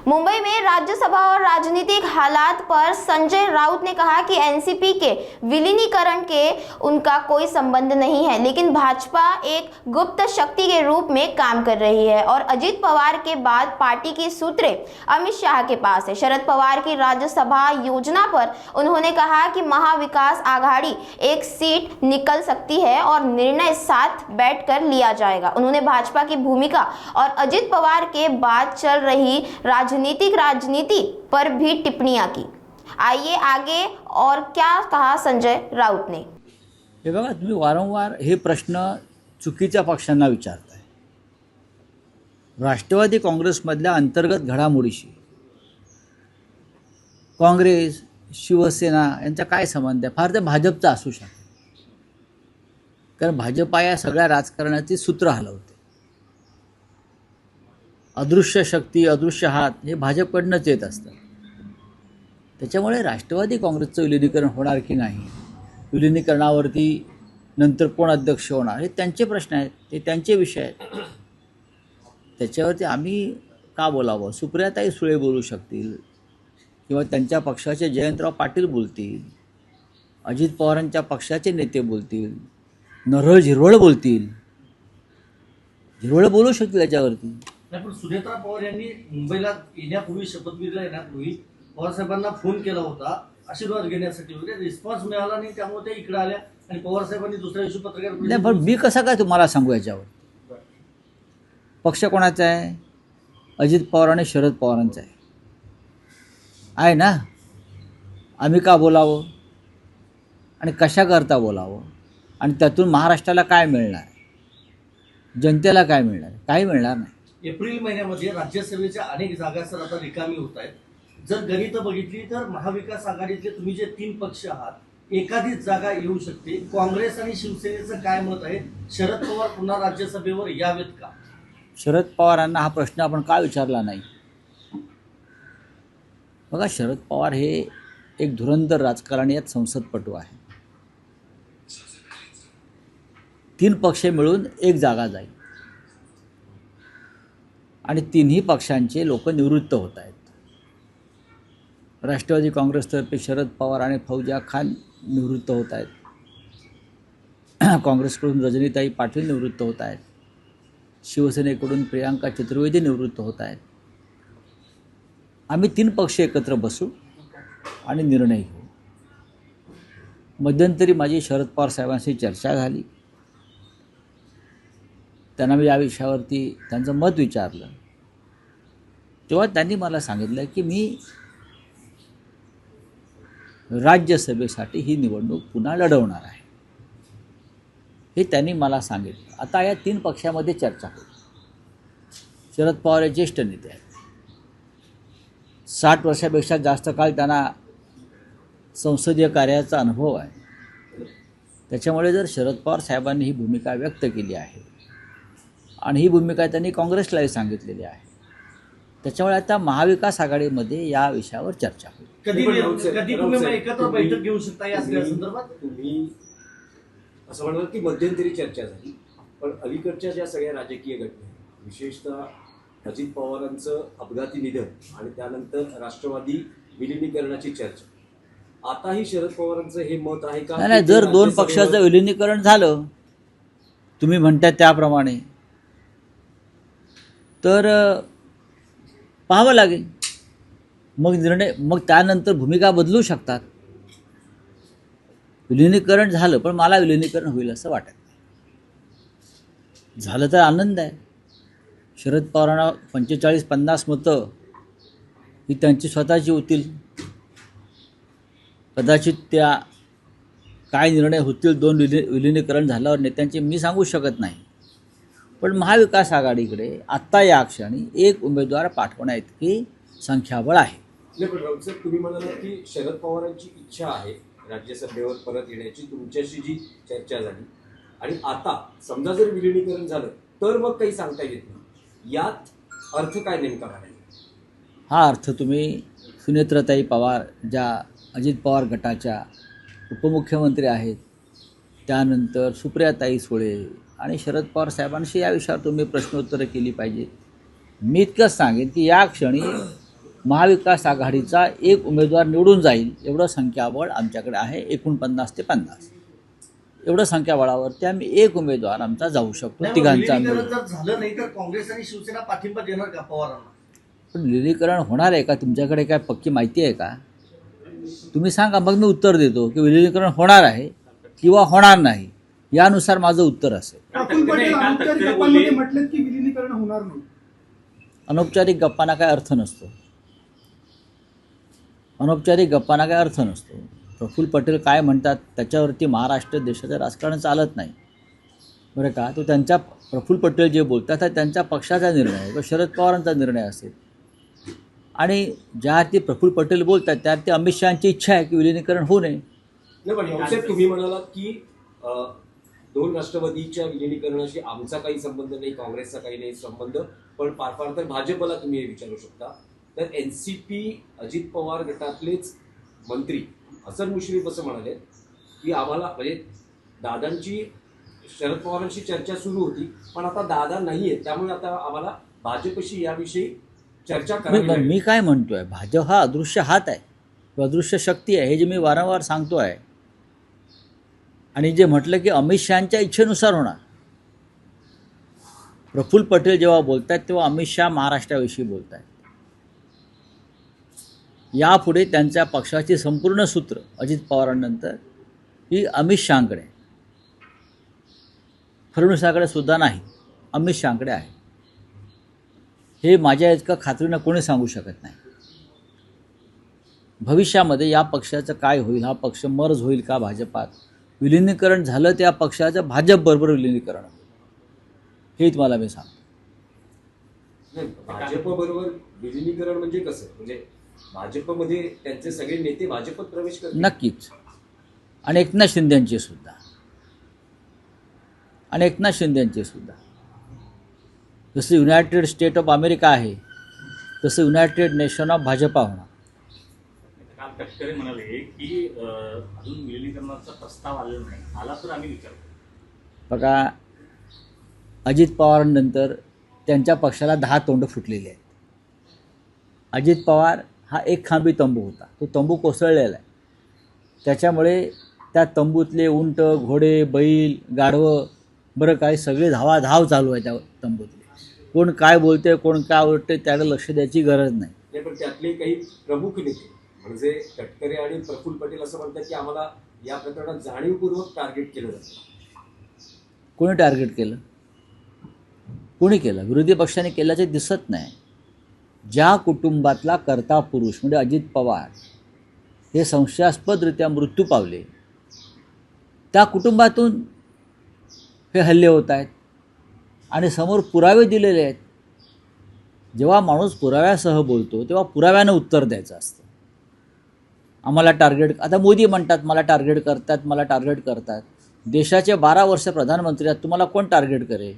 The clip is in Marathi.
मुंबई में राज्यसभा और राजनीतिक हालात पर संजय राउत ने कहा कि एनसीपी के विलीनीकरण के उनका कोई संबंध नहीं है, लेकिन भाजपा एक गुप्त शक्ति के रूप में काम कर रही है और अजित पवार के बाद पार्टी की सूत्रें अमित शाह के पास है। शरद पवार की राज्यसभा योजना पर उन्होंने कहा कि महाविकास आघाड़ी एक सीट निकल सकती है और निर्णय साथ बैठकर लिया जाएगा। उन्होंने भाजपा की भूमिका और अजित पवार के बाद चल रही राजनीति पर भी टिप्पणियां की। आइए आगे और क्या कहा संजय राउत ने। हे बघा, तुम्ही वारंवार हे प्रश्न चुकीच्या पक्षांना विचारताय। राष्ट्रवादी काँग्रेसमधल्या अंतर्गत घडामोडीशी काँग्रेस शिवसेना यांचा काय संबंध आहे? फार तर भाजपचा असू शकतो, कारण भाजपा या सगळ्या राजकारणाची सूत्र हलवते। अदृश्य शक्ती, अदृश्य हात हे भाजपकडूनच येत असतात। त्याच्यामुळे राष्ट्रवादी काँग्रेसचं विलीनीकरण होणार की नाही, विलीनीकरणावरती नंतर कोण अध्यक्ष होणार, हे त्यांचे प्रश्न आहेत, ते त्यांचे विषय आहेत। त्याच्यावरती आम्ही का बोलावं? सुप्रियाताई सुळे बोलू शकतील किंवा त्यांच्या पक्षाचे जयंतराव पाटील बोलतील, अजित पवारांच्या पक्षाचे नेते बोलतील, नरहर झिरवळ बोलतील, झिरवळ बोलू शकतील याच्यावरती। पण सुनेत्रा पवार यांनी मुंबईला येण्यापूर्वी, शपथविधीला येण्यापूर्वी पवारसाहेबांना फोन केला होता आशीर्वाद घेण्यासाठी वगैरे, रिस्पॉन्स मिळाला नाही, त्यामुळे ते इकडे आल्या आणि पवारसाहेबांनी दुसऱ्या दिवशी पत्रकार नाही, पण मी कसा काय तुम्हाला सांगू याच्यावर? पक्ष कोणाचा आहे? अजित पवार आणि शरद पवारांचा आहे ना। आम्ही का बोलावं आणि कशाकरता बोलावं आणि त्यातून महाराष्ट्राला काय मिळणार, जनतेला काय मिळणार? काही मिळणार नाही। एप्रिल महिन्यामध्ये राज्यसभेच्या अनेक जागा सर आता रिकामी होत आहेत। जर गणित बघितली तर महाविकास आघाडीतले तुम्ही जे 3 पक्ष आहात, एखादीच जागा येऊ शकते। काँग्रेस आणि शिवसेनेचं काय मत आहे? शरद पवार पुन्हा राज्यसभेवर यावेत का? शरद पवारांना हा प्रश्न आपण का विचारला नाही? बघा, शरद पवार हे एक धुरंधर राजकारणी आहेत, संसदपटू आहे। 3 पक्ष मिळून एक जागा जाईल आणि 3ही पक्षांचे लोक निवृत्त होत आहेत। राष्ट्रवादी काँग्रेसतर्फे शरद पवार आणि फौजिया खान निवृत्त होत आहेत, काँग्रेसकडून रजनीताई पाटील निवृत्त होत आहेत, शिवसेनेकडून प्रियांका चतुर्वेदी निवृत्त होत आहेत। आम्ही 3 पक्ष एकत्र बसू आणि निर्णय घेऊ। मध्यंतरी माझी शरद पवार साहेबांशी चर्चा झाली, त्यांना मी या विषयावरती त्यांचं मत विचारलं, तेव्हा त्यांनी मला सांगितलं की मी राज्यसभेसाठी ही निवडणूक पुन्हा लढवणार आहे, हे त्यांनी मला सांगितलं। आता या 3 पक्षामध्ये चर्चा होईल। शरद पवार हे ज्येष्ठ नेते आहेत, 60 वर्षापेक्षा जास्त काळ त्यांना संसदीय कार्याचा अनुभव आहे। त्याच्यामुळे जर शरद पवार साहेबांनी ही भूमिका व्यक्त केली आहे आणि ही भूमिका त्यांनी काँग्रेसलाही सांगितलेली आहे, त्याच्यामुळे आता महाविकास आघाडीमध्ये या विषयावर चर्चा होईल। कधी तुम्ही एकत्र बैठक घेऊ शकता या संदर्भात? तुम्ही असं म्हणाल की मध्यंतरी चर्चा झाली, पण अलीकडच्या ज्या सगळ्या राजकीय घटना, विशेषतः अजित पवारांचं अपघाती निधन आणि त्यानंतर राष्ट्रवादी विलीनीकरणाची चर्चा, आताही शरद पवारांचं हे मत आहे का? नाही, जर 2 पक्षाचं विलीनीकरण झालं तुम्ही म्हणता त्याप्रमाणे, तर पाहावं लागेल, मग निर्णय, मग त्यानंतर भूमिका बदलू शकतात। विलीनीकरण झालं, पण मला विलीनीकरण होईल असं वाटत नाही। झालं तर आनंद आहे। शरद पवारांना 45-50 मतं ही त्यांची स्वतःची होतील, कदाचित त्या काय निर्णय होतील 2 विलीनीकरण झाल्यावर नेत्यांचे मी सांगू शकत नाही, पण महाविकास आघाडीकडे आत्ता या क्षणी एक उमेदवार पाठवण्याइतकी संख्याबळ आहे। पण राऊत साहेब, तुम्ही म्हणालात की शरद पवारांची इच्छा आहे राज्यसभेवर परत येण्याची, तुमच्याशी जी चर्चा झाली, आणि आता समजा जर विलीनीकरण झालं तर मग काही सांगता येत नाही, यात अर्थ काय नेमका आहे? हा अर्थ तुम्ही सुनेत्राताई पवार, ज्या अजित पवार गटाच्या उपमुख्यमंत्री आहेत, त्यानंतर सुप्रियाताई सुळे आणि शरद पवार साहेबांशी या विषयावर तुम्ही प्रश्नोत्तरं केली पाहिजेत। मी इतकंच सांगेन की या क्षणी महाविकास आघाडीचा एक उमेदवार निवडून जाईल एवढं संख्याबळ आमच्याकडे आहे. 49 ते 50 एवढं संख्याबळावरती आम्ही एक उमेदवार आमचा जाऊ शकतो. नाही, तिघांचा विलीनीकरण आंदोलन. जर झालं नाही तर काँग्रेस आणि शिवसेना पाठिंबा देणार का पवारांना? पण विलीनीकरण होणार आहे का? तुमच्याकडे काय पक्की माहिती आहे का? तुम्ही सांगा, मग मी उत्तर देतो की विलीनीकरण होणार आहे किंवा होणार नाही. यानुसार माझं उत्तर असेल. प्रफुल्ल पटेल अनौपचारिक गप्पांमध्ये म्हटलेत की विलीनीकरण होणार नाही. अनौपचारिक गप्पांना काय अर्थ नसतो. अनौपचारिक गप्पांना काय अर्थ नसतो. प्रफुल्ल पटेल काय म्हणतात त्याच्यावरती महाराष्ट्र देशाचं राजकारण चालत नाही, बरं का. तो त्यांच्या प्रफुल्ल पटेल जे बोलतात हा त्यांच्या पक्षाचा निर्णय आहे, तो शरद पवारांचा निर्णय असेल. आणि ज्या अर्थी प्रफुल्ल पटेल बोलतात त्या अर्थी अमित शहाची इच्छा आहे की विलीनीकरण होऊ नये. नाही, पण याच्यात तुम्ही म्हणालात की दोन राष्ट्रवादीच्या विलीनीकरणाशी आमचा काही संबंध नाही, काँग्रेसचा काही नाही संबंध, पण फार तर भाजपला तुम्ही हे विचारू शकता. तर एनसीपी अजित पवार गटातलेच मंत्री हसन मुश्रीफ असं म्हणाले की आम्हाला म्हणजे दादांची शरद पवारांशी चर्चा सुरू होती, पण आता दादा नाहीये, त्यामुळे आता आम्हाला भाजपशी याविषयी चर्चा करावी लागेल. मी काय म्हणतोय, भाजप हा अदृश्य हात आहे, अदृश्य शक्ती आहे, हे जे मी वारंवार सांगतो आहे. आणि जे म्हटलं की अमित शहांच्या इच्छेनुसार होणार. प्रफुल्ल पटेल जेव्हा बोलत आहेत तेव्हा अमित शहा महाराष्ट्राविषयी बोलत आहेत. यापुढे त्यांच्या पक्षाची संपूर्ण सूत्र अजित पवारांनंतर ही अमित शहांकडे, फडणवीसाकडे सुद्धा नाही, अमित शहांकडे आहे. हे माझ्या इतकं खात्रीनं कोणी सांगू शकत नाही. भविष्यामध्ये या पक्षाचं काय होईल, हा पक्ष मर्ज होईल का भाजपात, विलीनीकरण झालं त्या पक्षाचं भाजपबरोबर विलीनीकरण होईल, हे तुम्हाला मी सांगतो. नाही, भाजपबरोबर विलीनीकरण म्हणजे कसं, म्हणजे भाजपमध्ये त्यांचे सगळे नेते भाजपत प्रवेश करतील? नक्कीच. आणि एकनाथ शिंदेंचे सुद्धा, जसं युनायटेड स्टेट ऑफ अमेरिका आहे तसं युनायटेड नेशन ऑफ भाजपा होणार. काल तटकरे म्हणाले की अजून विलीनीकरणाचा प्रस्ताव आलेला नाही, आला तर आम्ही विचार करू. बघा, अजित पवारांनंतर त्यांच्या पक्षाला 10 तोंड फुटलेली आहेत. अजित पवार हा एक खांबी तंबू होता, तो तंबू कोसळलेला आहे. त्याच्यामुळे त्या तंबूतले उंट, घोडे, बैल, गाढवं, बरं काय सगळे धावाधाव चालू आहे त्या तंबूतले. कोण काय बोलते, कोण काय ओरडते त्याकडे लक्ष द्यायची गरज नाही. नाही, पण त्यातले काही प्रमुख नेते म्हणजे तटकरे आणि प्रफुल्ल पटेल असं म्हणतात की आम्हाला या प्रकरणात जाणीवपूर्वक टार्गेट केलं जातं. कोणी टार्गेट केलं? कोणी केलं? विरोधी पक्षाने केल्याचे दिसत नाही. ज्या कुटुंबातला कर्ता पुरुष म्हणजे अजित पवार हे संशयास्पदरित्या मृत्यू पावले, त्या कुटुंबातून हे हल्ले होत आहेत आणि समोर पुरावे दिलेले आहेत. जेव्हा माणूस पुराव्यासह बोलतो तेव्हा पुराव्यानं उत्तर द्यायचं असतं. आम्हाला टार्गेट, आता मोदी म्हणतात मला टार्गेट करतात. देशाचे 12 वर्ष प्रधानमंत्री आहेत, तुम्हाला कोण टार्गेट करेल?